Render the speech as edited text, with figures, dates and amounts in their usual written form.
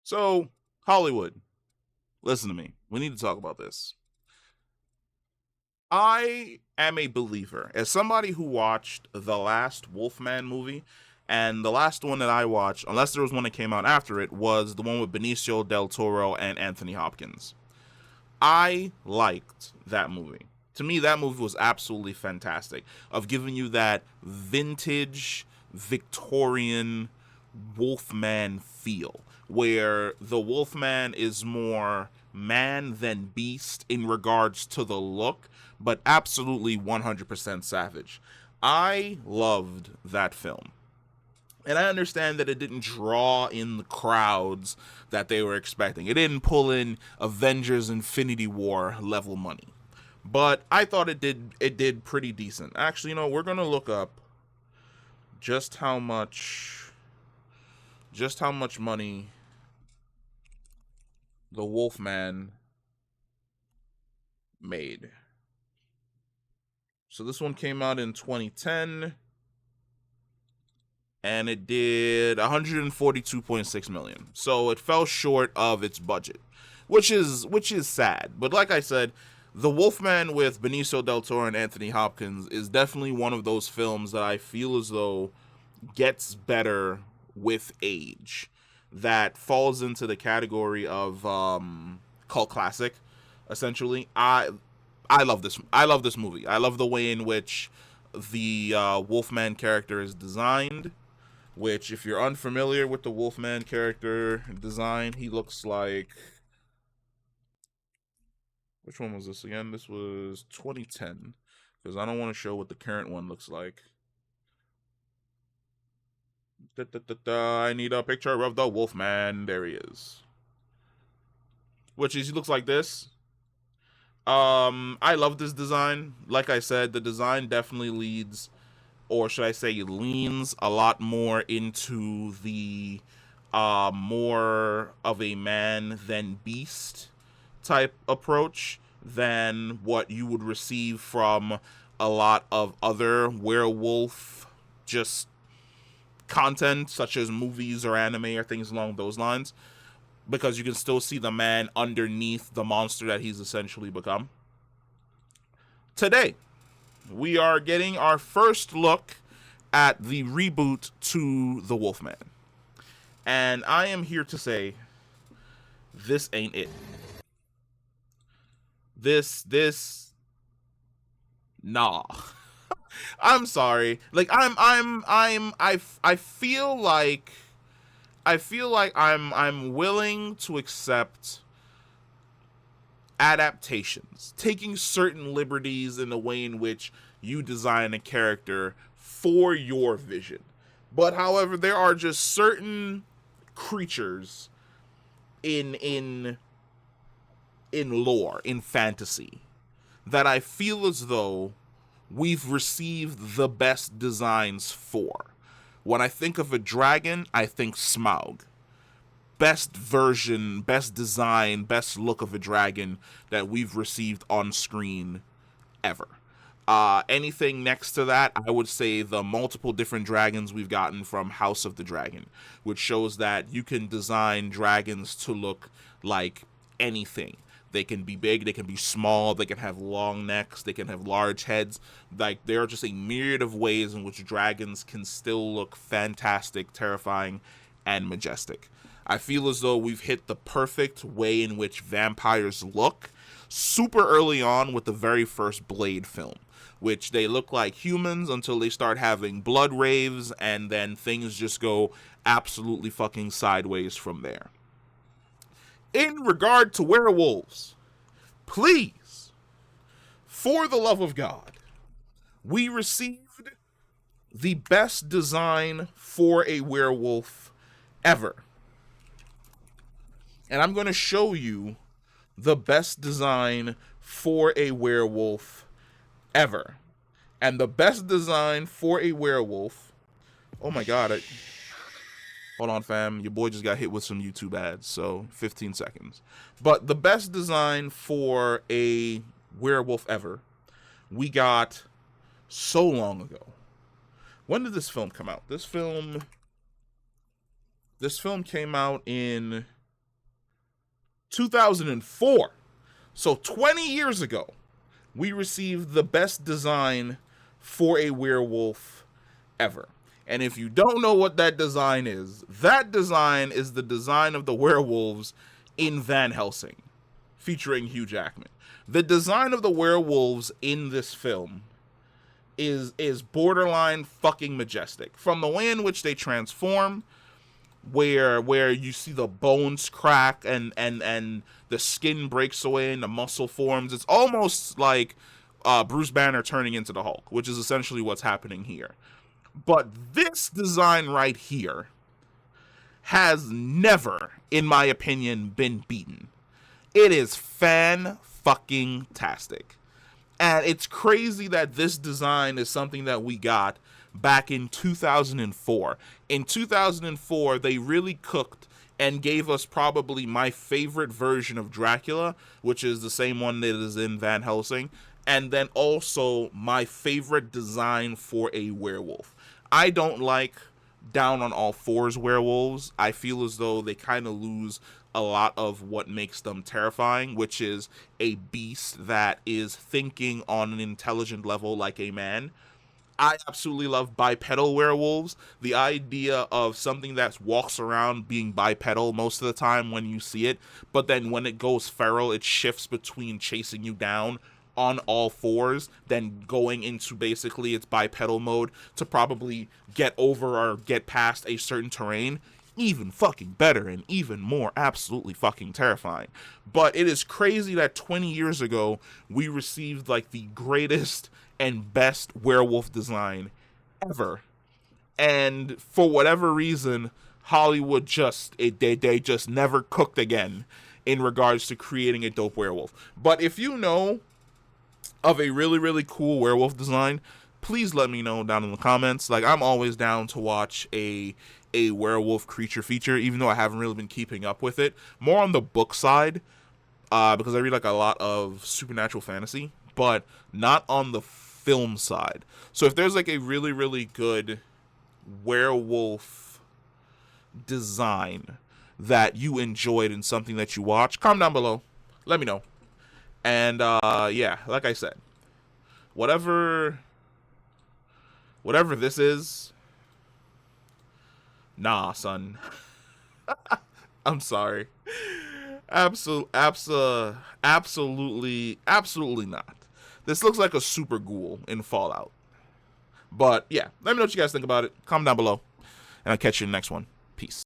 So, Hollywood, listen to me. We need to talk about this. I am a believer, as somebody who watched the last Wolfman movie, and the last one that I watched, unless there was one that came out after it, was the one with Benicio del Toro and Anthony Hopkins. I liked that movie. To me, that movie was absolutely fantastic, of giving you that vintage Victorian Wolfman feel, where the Wolfman is more man than beast in regards to the look, but absolutely 100% savage. I loved that film. And I understand that it didn't draw in the crowds that they were expecting. It didn't pull in Avengers Infinity War level money. But I thought it did pretty decent. Actually, we're going to look up just how much money the Wolfman made. So this one came out in 2010 and it did 142.6 million. So it fell short of its budget, which is sad. But like I said, The Wolfman with Benicio del Toro and Anthony Hopkins is definitely one of those films that I feel as though gets better with age, that falls into the category of cult classic. Essentially, I love this. I love this movie. I love the way in which the Wolfman character is designed. Which, if you're unfamiliar with the Wolfman character design, he looks like. Which one was this again? This was 2010, because I don't want to show what the current one looks like. I need a picture of the Wolfman. There he is. Which is, he looks like this. I love this design. Like I said, the design definitely leads, or should I say leans, a lot more into the more of a man than beast type approach than what you would receive from a lot of other werewolf just content, such as movies or anime or things along those lines, because you can still see the man underneath the monster that he's essentially become. Today, we are getting our first look at the reboot to The Wolfman. And I am here to say, this ain't it. Nah. I'm sorry. Like, I feel like I'm willing to accept adaptations, taking certain liberties in the way in which you design a character for your vision. But however, there are just certain creatures in lore, in fantasy, that I feel as though we've received the best designs for. When I think of a dragon, I think Smaug. Best version, best design, best look of a dragon that we've received on screen ever. Anything next to that, I would say the multiple different dragons we've gotten from House of the Dragon, which shows that you can design dragons to look like anything. They can be big, they can be small, they can have long necks, they can have large heads. Like, there are just a myriad of ways in which dragons can still look fantastic, terrifying, and majestic. I feel as though we've hit the perfect way in which vampires look super early on with the very first Blade film, which they look like humans until they start having blood raves, and then things just go absolutely fucking sideways from there. In regard to werewolves, please, for the love of God, we received the best design for a werewolf ever. And I'm going to show you the best design for a werewolf ever. And the best design for a werewolf. Oh my god. Hold on, fam. Your boy just got hit with some YouTube ads. So 15 seconds. But the best design for a werewolf ever, we got so long ago. When did this film come out? This film came out in 2004. So 20 years ago, we received the best design for a werewolf ever. And if you don't know what that design is the design of the werewolves in Van Helsing, featuring Hugh Jackman. The design of the werewolves in this film is borderline fucking majestic. From the way in which they transform, where you see the bones crack and the skin breaks away and the muscle forms. It's almost like Bruce Banner turning into the Hulk, which is essentially what's happening here. But this design right here has never, in my opinion, been beaten. It is fan-fucking-tastic. And it's crazy that this design is something that we got back in 2004. In 2004, they really cooked and gave us probably my favorite version of Dracula, which is the same one that is in Van Helsing, and then also my favorite design for a werewolf. I don't like down on all fours werewolves. I feel as though they kind of lose a lot of what makes them terrifying, which is a beast that is thinking on an intelligent level like a man. I absolutely love bipedal werewolves. The idea of something that walks around being bipedal most of the time when you see it, but then when it goes feral, it shifts between chasing you down on all fours, then going into basically its bipedal mode to probably get over or get past a certain terrain. Even fucking better and even more absolutely fucking terrifying. But it is crazy that 20 years ago, we received like the greatest and best werewolf design ever. And for whatever reason, Hollywood they just never cooked again in regards to creating a dope werewolf. But if you know of a really, really cool werewolf design, please let me know down in the comments. Like, I'm always down to watch a werewolf creature feature, even though I haven't really been keeping up with it. More on the book side, because I read like a lot of supernatural fantasy, but not on the film side. So if there's like a really, really good werewolf design that you enjoyed in something that you watch, comment down below. Let me know. And yeah, like I said, whatever this is, nah, son. I'm sorry. Absolutely not. This looks like a super ghoul in Fallout. But yeah, let me know what you guys think about it. Comment down below, and I'll catch you in the next one. Peace.